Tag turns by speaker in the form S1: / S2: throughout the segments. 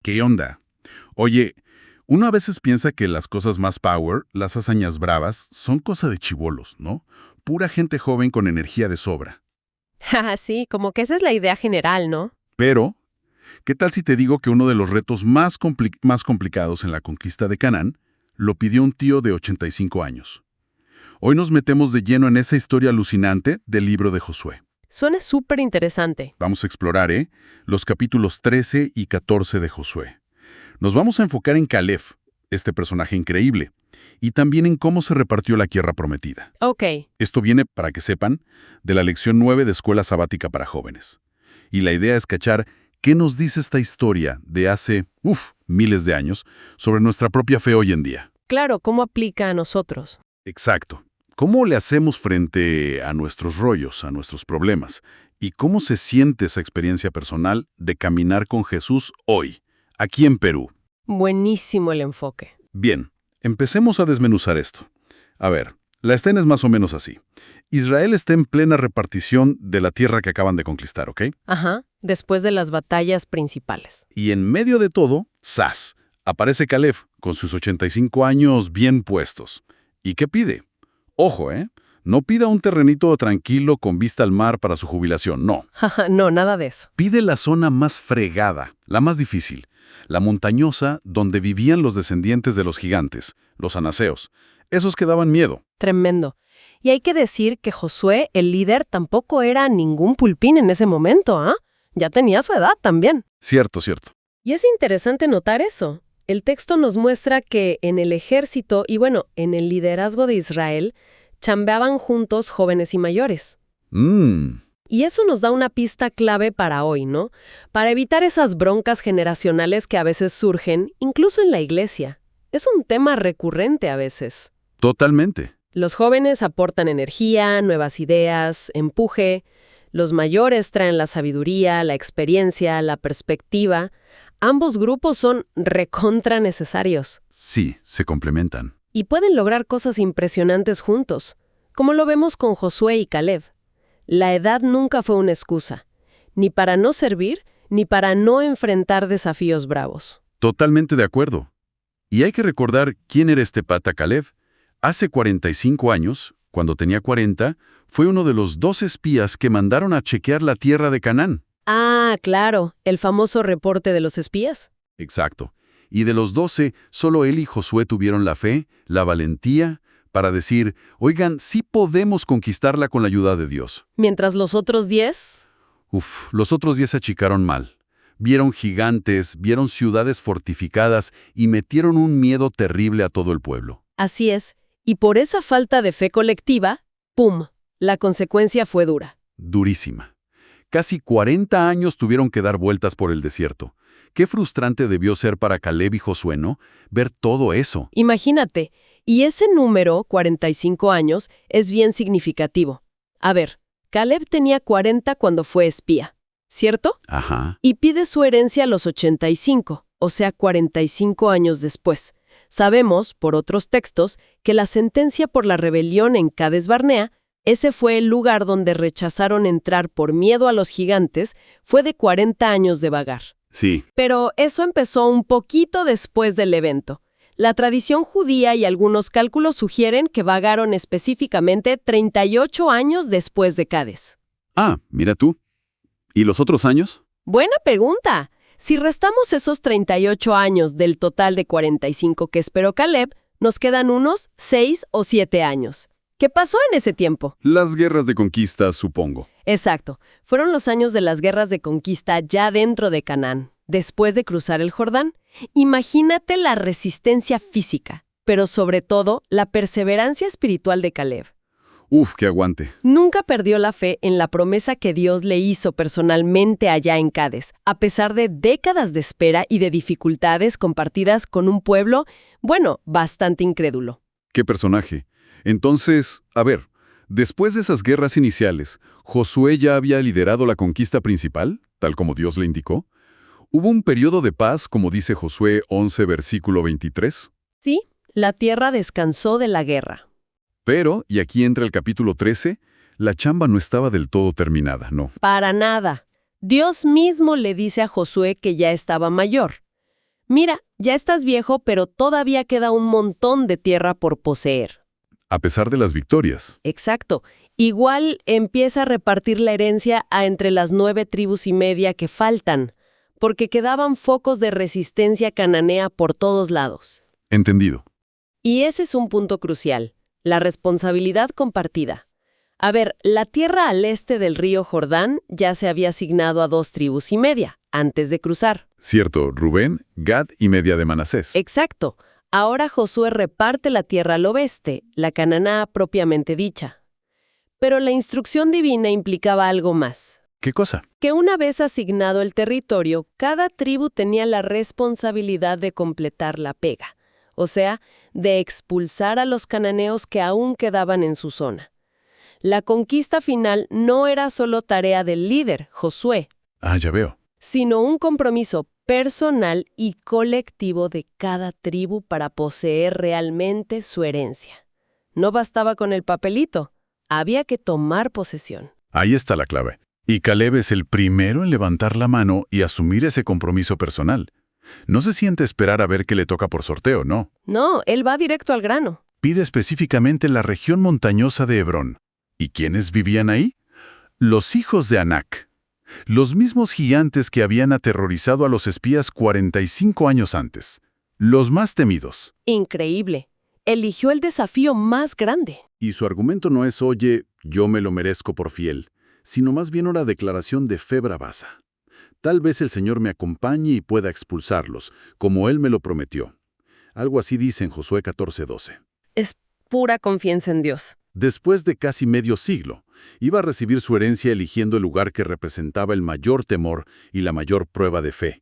S1: ¿Qué onda? Oye, uno a veces piensa que las cosas más power, las hazañas bravas, son cosa de chibolos, ¿no? Pura gente joven con energía de sobra.
S2: Ah, sí, como que esa es la idea general, ¿no?
S1: Pero, ¿qué tal si te digo que uno de los retos más complicados en la conquista de Canaán lo pidió un tío de 85 años? Hoy nos metemos de lleno en esa historia alucinante del libro de Josué.
S2: Suena súper interesante.
S1: Vamos a explorar, los capítulos 13 y 14 de Josué. Nos vamos a enfocar en Caleb, este personaje increíble, y también en cómo se repartió la tierra prometida.
S2: Ok,
S1: Esto viene, para que sepan, de la lección 9 de Escuela Sabática para Jóvenes. Y la idea es cachar qué nos dice esta historia de hace, miles de años, sobre nuestra propia fe hoy en día.
S2: claro, ¿cómo aplica a nosotros?
S1: Exacto. ¿Cómo le hacemos frente a nuestros rollos, a nuestros problemas? ¿Y cómo se siente esa experiencia personal de caminar con Jesús hoy, aquí en Perú?
S2: Buenísimo el enfoque.
S1: Bien, empecemos a desmenuzar esto. A ver, la escena es más o menos así. Israel está en plena repartición de la tierra que acaban de conquistar, ¿ok?
S2: Ajá, después de las batallas principales.
S1: Y en medio de todo, ¡zas! Aparece Caleb, con sus 85 años bien puestos. ¿Y qué pide? Ojo, no pida un terrenito tranquilo con vista al mar para su jubilación, no.
S2: Jaja, no, nada de eso.
S1: Pide la zona más fregada, la más difícil, la montañosa donde vivían los descendientes de los gigantes, los anaseos. Esos que daban miedo.
S2: Tremendo. Y hay que decir que Josué, el líder, tampoco era ningún pulpín en ese momento, ¿ah? Ya tenía su edad también.
S1: Cierto, cierto.
S2: Y es interesante notar eso. El texto nos muestra que en el ejército y en el liderazgo de Israel, chambeaban juntos jóvenes y mayores. Y eso nos da una pista clave para hoy, ¿no? Para evitar esas broncas generacionales que a veces surgen, incluso en la iglesia. Es un tema recurrente a veces.
S1: Totalmente.
S2: Los jóvenes aportan energía, nuevas ideas, empuje. Los mayores traen la sabiduría, la experiencia, la perspectiva. Ambos grupos son recontra necesarios.
S1: Sí, se complementan.
S2: Y pueden lograr cosas impresionantes juntos, como lo vemos con Josué y Caleb. La edad nunca fue una excusa, ni para no servir, ni para no enfrentar desafíos bravos.
S1: Totalmente de acuerdo. Y hay que recordar quién era este pata Caleb. Hace 45 años, cuando tenía 40, fue uno de los 2 espías que mandaron a chequear la tierra de Canaán.
S2: Ah, claro, el famoso reporte de los espías.
S1: Exacto. Y de los 12, solo él y Josué tuvieron la fe, la valentía, para decir, oigan, sí podemos conquistarla con la ayuda de Dios.
S2: Mientras los otros 10...
S1: Los otros 10 se achicaron mal. Vieron gigantes, vieron ciudades fortificadas y metieron un miedo terrible a todo el pueblo.
S2: Así es. Y por esa falta de fe colectiva, ¡pum!, la consecuencia fue dura.
S1: Durísima. Casi 40 años tuvieron que dar vueltas por el desierto. Qué frustrante debió ser para Caleb y Josué, ¿no? Ver todo eso.
S2: Imagínate, y ese número, 45 años, es bien significativo. A ver, Caleb tenía 40 cuando fue espía, ¿cierto?
S1: Ajá.
S2: Y pide su herencia a los 85, o sea, 45 años después. Sabemos, por otros textos, que la sentencia por la rebelión en Cades Barnea, ese fue el lugar donde rechazaron entrar por miedo a los gigantes, fue de 40 años de vagar.
S1: Sí.
S2: Pero eso empezó un poquito después del evento. La tradición judía y algunos cálculos sugieren que vagaron específicamente 38 años después de Cades.
S1: Ah, mira tú. ¿Y los otros años?
S2: Buena pregunta. Si restamos esos 38 años del total de 45 que esperó Caleb, nos quedan unos 6 o 7 años. ¿Qué pasó en ese tiempo?
S1: Las guerras de conquista, supongo.
S2: Exacto. Fueron los años de las guerras de conquista ya dentro de Canaán, después de cruzar el Jordán. Imagínate la resistencia física, pero sobre todo la perseverancia espiritual de Caleb.
S1: Qué aguante.
S2: Nunca perdió la fe en la promesa que Dios le hizo personalmente allá en Cades, a pesar de décadas de espera y de dificultades compartidas con un pueblo, bastante incrédulo.
S1: Qué personaje. Entonces, a ver, después de esas guerras iniciales, ¿Josué ya había liderado la conquista principal, tal como Dios le indicó? ¿Hubo un periodo de paz, como dice Josué 11, versículo 23?
S2: Sí, la tierra descansó de la guerra.
S1: Pero, y aquí entra el capítulo 13, la chamba no estaba del todo terminada, ¿no?
S2: Para nada. Dios mismo le dice a Josué que ya estaba mayor. Mira, ya estás viejo, pero todavía queda un montón de tierra por poseer.
S1: A pesar de las victorias.
S2: Exacto. Igual empieza a repartir la herencia entre las 9,5 tribus que faltan, porque quedaban focos de resistencia cananea por todos lados.
S1: Entendido.
S2: Y ese es un punto crucial, la responsabilidad compartida. A ver, la tierra al este del río Jordán ya se había asignado a 2,5 tribus, antes de cruzar.
S1: Cierto, Rubén, Gad y media de Manasés.
S2: Exacto. Ahora Josué reparte la tierra al oeste, la Cananá propiamente dicha. Pero la instrucción divina implicaba algo más.
S1: ¿Qué cosa?
S2: Que una vez asignado el territorio, cada tribu tenía la responsabilidad de completar la pega, o sea, de expulsar a los cananeos que aún quedaban en su zona. La conquista final no era solo tarea del líder, Josué,
S1: Ah, ya veo.
S2: sino un compromiso personal y colectivo de cada tribu para poseer realmente su herencia. No bastaba con el papelito, había que tomar posesión.
S1: Ahí está la clave. Y Caleb es el primero en levantar la mano y asumir ese compromiso personal. No se siente esperar a ver qué le toca por sorteo, no.
S2: No, él va directo al grano.
S1: Pide específicamente la región montañosa de Hebrón. ¿Y quiénes vivían ahí? Los hijos de Anac. Los mismos gigantes que habían aterrorizado a los espías 45 años antes. Los más temidos.
S2: Increíble. Eligió el desafío más grande.
S1: Y su argumento no es, oye, yo me lo merezco por fiel, sino más bien una declaración de fe bravasa. Tal vez el Señor me acompañe y pueda expulsarlos, como Él me lo prometió. Algo así dice en Josué 14:12.
S2: Es pura confianza en Dios.
S1: Después de casi medio siglo, iba a recibir su herencia eligiendo el lugar que representaba el mayor temor y la mayor prueba de fe.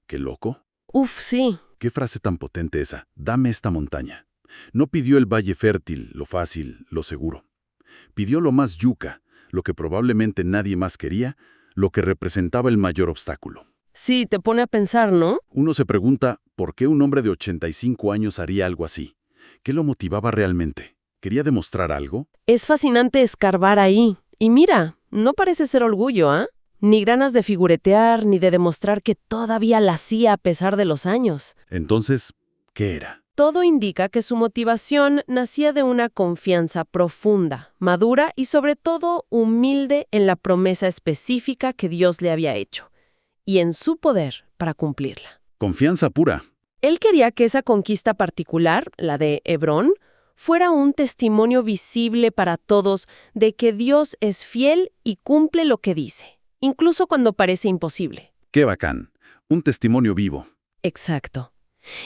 S1: ¿Qué loco?
S2: Uf, sí.
S1: ¿Qué frase tan potente esa? Dame esta montaña. No pidió el valle fértil, lo fácil, lo seguro. Pidió lo más yuca, lo que probablemente nadie más quería, lo que representaba el mayor obstáculo.
S2: Sí, te pone a pensar, ¿no?
S1: Uno se pregunta, ¿por qué un hombre de 85 años haría algo así? ¿Qué lo motivaba realmente? ¿Quería demostrar algo?
S2: Es fascinante escarbar ahí. Y mira, no parece ser orgullo, ¿ah? Ni ganas de figuretear, ni de demostrar que todavía la hacía a pesar de los años.
S1: Entonces, ¿qué era?
S2: Todo indica que su motivación nacía de una confianza profunda, madura y sobre todo humilde en la promesa específica que Dios le había hecho, y en su poder para cumplirla.
S1: Confianza pura.
S2: Él quería que esa conquista particular, la de Hebrón, fuera un testimonio visible para todos de que Dios es fiel y cumple lo que dice, incluso cuando parece imposible.
S1: ¡Qué bacán! Un testimonio vivo.
S2: Exacto.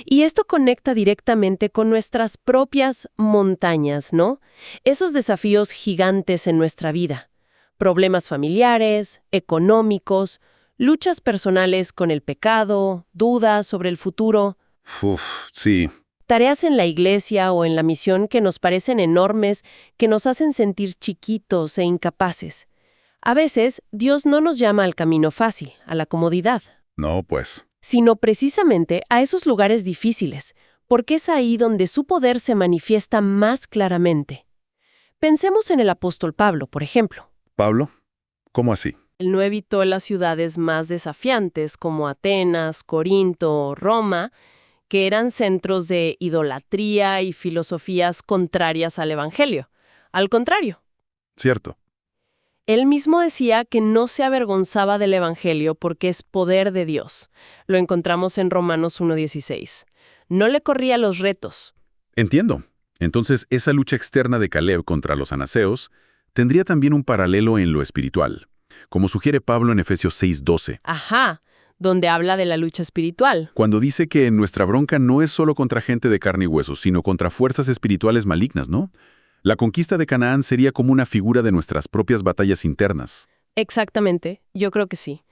S2: Y esto conecta directamente con nuestras propias montañas, ¿no? Esos desafíos gigantes en nuestra vida. Problemas familiares, económicos, luchas personales con el pecado, dudas sobre el futuro.
S1: Sí.
S2: Tareas en la iglesia o en la misión que nos parecen enormes, que nos hacen sentir chiquitos e incapaces. A veces, Dios no nos llama al camino fácil, a la comodidad.
S1: No, pues.
S2: Sino precisamente a esos lugares difíciles, porque es ahí donde su poder se manifiesta más claramente. Pensemos en el apóstol Pablo, por ejemplo.
S1: ¿Pablo? ¿Cómo así?
S2: Él no evitó las ciudades más desafiantes como Atenas, Corinto, Roma, que eran centros de idolatría y filosofías contrarias al Evangelio. Al contrario.
S1: Cierto.
S2: Él mismo decía que no se avergonzaba del Evangelio porque es poder de Dios. Lo encontramos en Romanos 1:16. No le corría los retos.
S1: Entiendo. Entonces, esa lucha externa de Caleb contra los anaseos tendría también un paralelo en lo espiritual, como sugiere Pablo en Efesios 6:12.
S2: Ajá, donde habla de la lucha espiritual.
S1: Cuando dice que nuestra bronca no es solo contra gente de carne y hueso, sino contra fuerzas espirituales malignas, ¿no? La conquista de Canaán sería como una figura de nuestras propias batallas internas.
S2: Exactamente, yo creo que sí.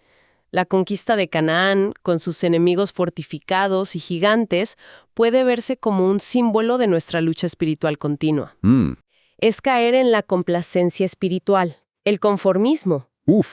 S2: La conquista de Canaán, con sus enemigos fortificados y gigantes, puede verse como un símbolo de nuestra lucha espiritual continua. Es caer en la complacencia espiritual, el conformismo.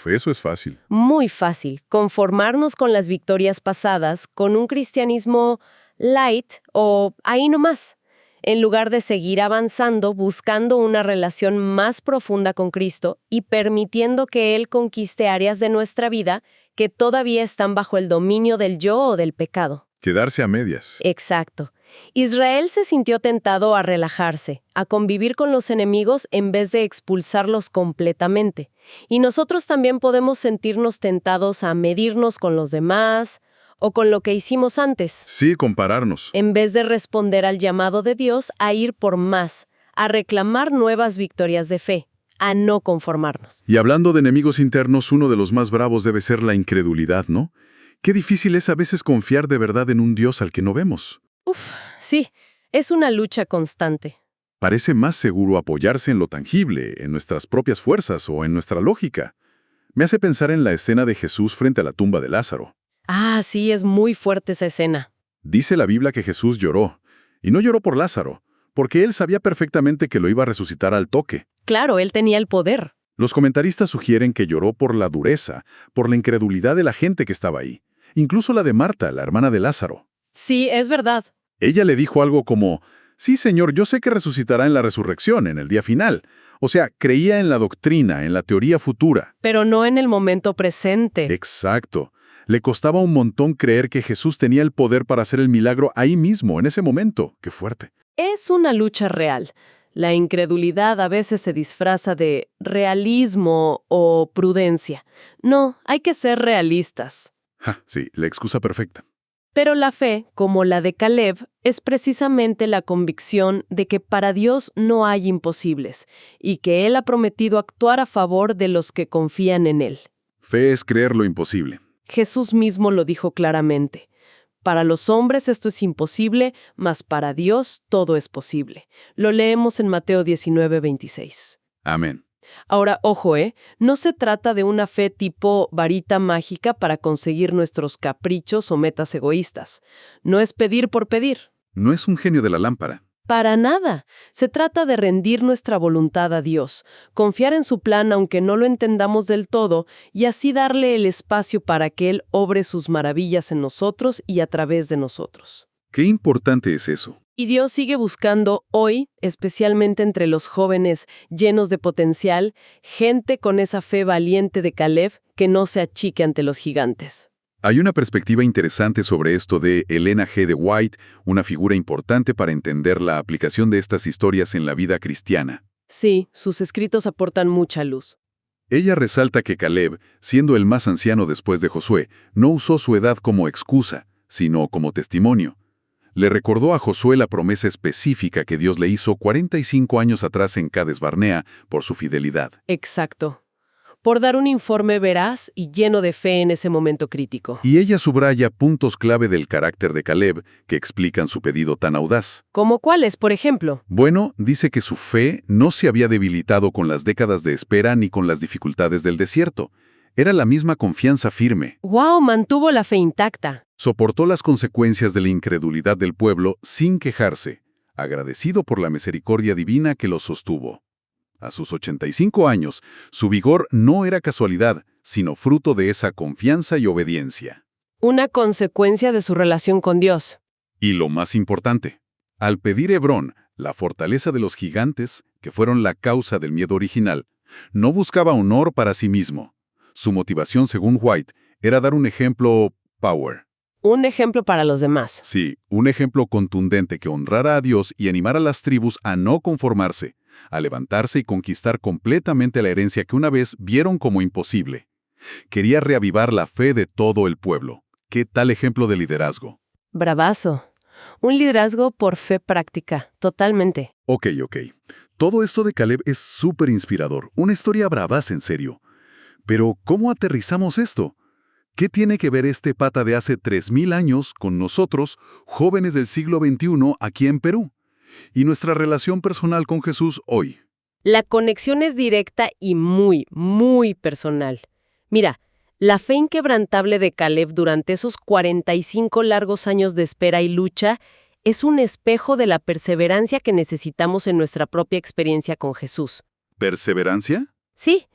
S1: Eso es fácil.
S2: Muy fácil, conformarnos con las victorias pasadas, con un cristianismo light o ahí nomás, en lugar de seguir avanzando buscando una relación más profunda con Cristo y permitiendo que Él conquiste áreas de nuestra vida que todavía están bajo el dominio del yo o del pecado.
S1: Quedarse a medias.
S2: Exacto. Israel se sintió tentado a relajarse, a convivir con los enemigos en vez de expulsarlos completamente. Y nosotros también podemos sentirnos tentados a medirnos con los demás o con lo que hicimos antes,
S1: Sí, compararnos.
S2: en vez de responder al llamado de Dios a ir por más, a reclamar nuevas victorias de fe, a no conformarnos.
S1: Y hablando de enemigos internos, uno de los más bravos debe ser la incredulidad, ¿no? Qué difícil es a veces confiar de verdad en un Dios al que no vemos.
S2: Sí, es una lucha constante.
S1: Parece más seguro apoyarse en lo tangible, en nuestras propias fuerzas o en nuestra lógica. Me hace pensar en la escena de Jesús frente a la tumba de Lázaro.
S2: Ah, sí, es muy fuerte esa escena.
S1: Dice la Biblia que Jesús lloró, y no lloró por Lázaro, porque él sabía perfectamente que lo iba a resucitar al toque.
S2: Claro, él tenía el poder.
S1: Los comentaristas sugieren que lloró por la dureza, por la incredulidad de la gente que estaba ahí, incluso la de Marta, la hermana de Lázaro.
S2: Sí, es verdad.
S1: Ella le dijo algo como, sí, Señor, yo sé que resucitará en la resurrección, en el día final. O sea, creía en la doctrina, en la teoría futura.
S2: Pero no en el momento presente.
S1: Exacto. Le costaba un montón creer que Jesús tenía el poder para hacer el milagro ahí mismo, en ese momento. ¡Qué fuerte!
S2: Es una lucha real. La incredulidad a veces se disfraza de realismo o prudencia. No, hay que ser realistas.
S1: Sí, la excusa perfecta.
S2: Pero la fe, como la de Caleb, es precisamente la convicción de que para Dios no hay imposibles y que Él ha prometido actuar a favor de los que confían en Él.
S1: Fe es creer lo imposible.
S2: Jesús mismo lo dijo claramente. Para los hombres esto es imposible, mas para Dios todo es posible. Lo leemos en Mateo 19:26.
S1: Amén.
S2: Ahora, ojo, no se trata de una fe tipo varita mágica para conseguir nuestros caprichos o metas egoístas. No es pedir por pedir.
S1: No es un genio de la lámpara.
S2: Para nada. Se trata de rendir nuestra voluntad a Dios, confiar en su plan aunque no lo entendamos del todo, y así darle el espacio para que Él obre sus maravillas en nosotros y a través de nosotros.
S1: Qué importante es eso.
S2: Y Dios sigue buscando hoy, especialmente entre los jóvenes llenos de potencial, gente con esa fe valiente de Caleb que no se achique ante los gigantes.
S1: Hay una perspectiva interesante sobre esto de Elena G. de White, una figura importante para entender la aplicación de estas historias en la vida cristiana.
S2: Sí, sus escritos aportan mucha luz.
S1: Ella resalta que Caleb, siendo el más anciano después de Josué, no usó su edad como excusa, sino como testimonio. Le recordó a Josué la promesa específica que Dios le hizo 45 años atrás en Cades Barnea por su fidelidad.
S2: Exacto. Por dar un informe veraz y lleno de fe en ese momento crítico.
S1: Y ella subraya puntos clave del carácter de Caleb que explican su pedido tan audaz.
S2: ¿Cómo cuáles, por ejemplo?
S1: Bueno, dice que su fe no se había debilitado con las décadas de espera ni con las dificultades del desierto. Era la misma confianza firme.
S2: ¡Wow! Mantuvo la fe intacta.
S1: Soportó las consecuencias de la incredulidad del pueblo sin quejarse, agradecido por la misericordia divina que los sostuvo. A sus 85 años, su vigor no era casualidad, sino fruto de esa confianza y obediencia.
S2: Una consecuencia de su relación con Dios.
S1: Y lo más importante, al pedir Hebrón, la fortaleza de los gigantes, que fueron la causa del miedo original, no buscaba honor para sí mismo. Su motivación, según White, era dar un ejemplo power.
S2: Un ejemplo para los demás.
S1: Sí, un ejemplo contundente que honrara a Dios y animara a las tribus a no conformarse, a levantarse y conquistar completamente la herencia que una vez vieron como imposible. Quería reavivar la fe de todo el pueblo. ¿Qué tal ejemplo de liderazgo?
S2: Bravazo. Un liderazgo por fe práctica, totalmente.
S1: Ok. Todo esto de Caleb es súper inspirador, una historia bravaza en serio. Pero, ¿cómo aterrizamos esto? ¿Qué tiene que ver este pata de hace 3000 años con nosotros, jóvenes del siglo XXI, aquí en Perú? Y nuestra relación personal con Jesús hoy.
S2: La conexión es directa y muy, muy personal. Mira, la fe inquebrantable de Caleb durante esos 45 largos años de espera y lucha es un espejo de la perseverancia que necesitamos en nuestra propia experiencia con Jesús.
S1: ¿Perseverancia?
S2: Sí,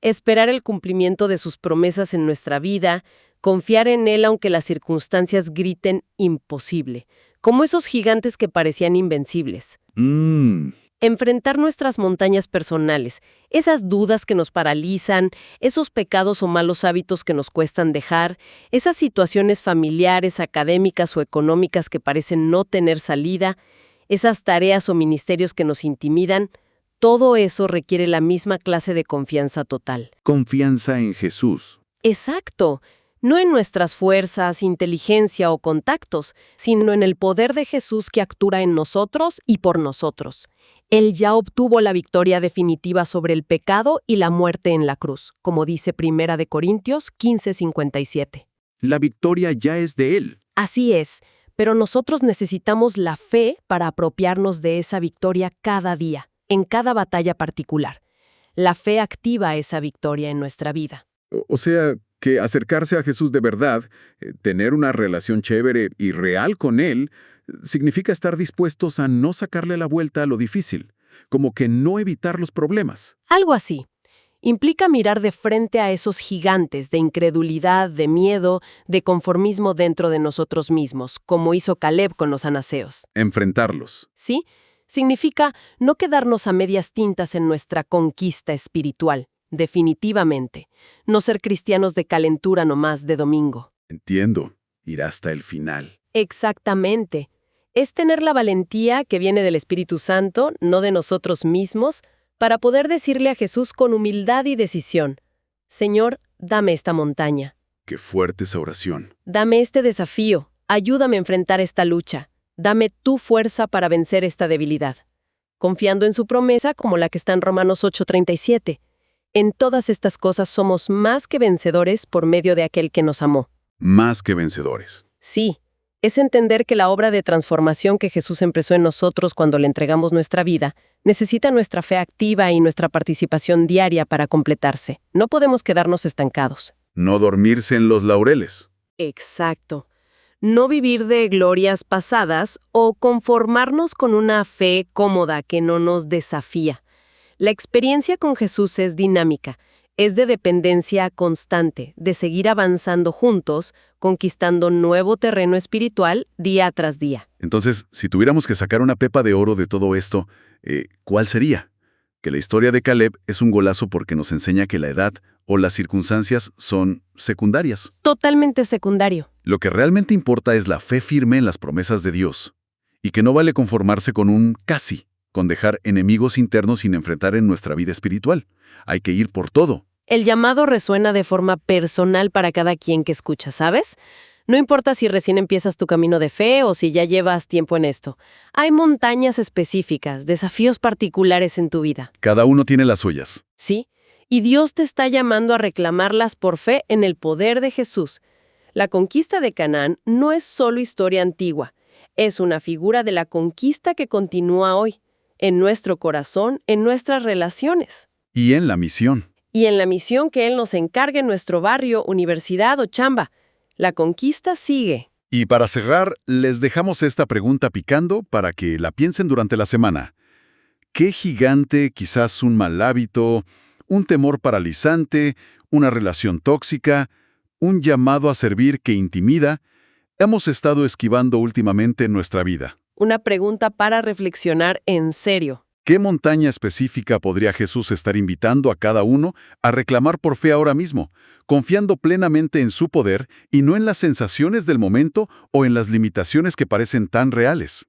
S2: esperar el cumplimiento de sus promesas en nuestra vida, confiar en Él aunque las circunstancias griten imposible, como esos gigantes que parecían invencibles. Enfrentar nuestras montañas personales, esas dudas que nos paralizan, esos pecados o malos hábitos que nos cuestan dejar, esas situaciones familiares, académicas o económicas que parecen no tener salida, esas tareas o ministerios que nos intimidan, todo eso requiere la misma clase de confianza total.
S1: Confianza en Jesús.
S2: Exacto. No en nuestras fuerzas, inteligencia o contactos, sino en el poder de Jesús que actúa en nosotros y por nosotros. Él ya obtuvo la victoria definitiva sobre el pecado y la muerte en la cruz, como dice 1 Corintios 15:57.
S1: La victoria ya es de Él.
S2: Así es, pero nosotros necesitamos la fe para apropiarnos de esa victoria cada día, en cada batalla particular. La fe activa esa victoria en nuestra vida.
S1: O sea, que acercarse a Jesús de verdad, tener una relación chévere y real con Él, significa estar dispuestos a no sacarle la vuelta a lo difícil, como que no evitar los problemas.
S2: Algo así. Implica mirar de frente a esos gigantes de incredulidad, de miedo, de conformismo dentro de nosotros mismos, como hizo Caleb con los anaseos.
S1: Enfrentarlos.
S2: ¿Sí? Significa no quedarnos a medias tintas en nuestra conquista espiritual. Definitivamente. No ser cristianos de calentura nomás de domingo.
S1: Entiendo. Ir hasta el final.
S2: Exactamente. Es tener la valentía que viene del Espíritu Santo, no de nosotros mismos, para poder decirle a Jesús con humildad y decisión: Señor, dame esta montaña.
S1: Qué fuerte esa oración.
S2: Dame este desafío. Ayúdame a enfrentar esta lucha. Dame tu fuerza para vencer esta debilidad. Confiando en su promesa como la que está en Romanos 8:37. En todas estas cosas somos más que vencedores por medio de aquel que nos amó.
S1: Más que vencedores.
S2: Sí, es entender que la obra de transformación que Jesús empezó en nosotros cuando le entregamos nuestra vida necesita nuestra fe activa y nuestra participación diaria para completarse. No podemos quedarnos estancados.
S1: No dormirse en los laureles.
S2: Exacto. No vivir de glorias pasadas o conformarnos con una fe cómoda que no nos desafía. La experiencia con Jesús es dinámica, es de dependencia constante, de seguir avanzando juntos, conquistando nuevo terreno espiritual día tras día.
S1: Entonces, si tuviéramos que sacar una pepa de oro de todo esto, ¿cuál sería? Que la historia de Caleb es un golazo porque nos enseña que la edad o las circunstancias son secundarias.
S2: Totalmente secundario.
S1: Lo que realmente importa es la fe firme en las promesas de Dios, y que no vale conformarse con un casi, con dejar enemigos internos sin enfrentar en nuestra vida espiritual. Hay que ir por todo.
S2: El llamado resuena de forma personal para cada quien que escucha, ¿sabes? No importa si recién empiezas tu camino de fe o si ya llevas tiempo en esto. Hay montañas específicas, desafíos particulares en tu vida.
S1: Cada uno tiene las suyas.
S2: Sí, y Dios te está llamando a reclamarlas por fe en el poder de Jesús. La conquista de Canaán no es solo historia antigua, es una figura de la conquista que continúa hoy, en nuestro corazón, en nuestras relaciones.
S1: Y en la misión.
S2: Y en la misión que Él nos encargue en nuestro barrio, universidad o chamba. La conquista sigue.
S1: Y para cerrar, les dejamos esta pregunta picando para que la piensen durante la semana. ¿Qué gigante, quizás un mal hábito, un temor paralizante, una relación tóxica, un llamado a servir que intimida, hemos estado esquivando últimamente en nuestra vida?
S2: Una pregunta para reflexionar en serio.
S1: ¿Qué montaña específica podría Jesús estar invitando a cada uno a reclamar por fe ahora mismo, confiando plenamente en su poder y no en las sensaciones del momento o en las limitaciones que parecen tan reales?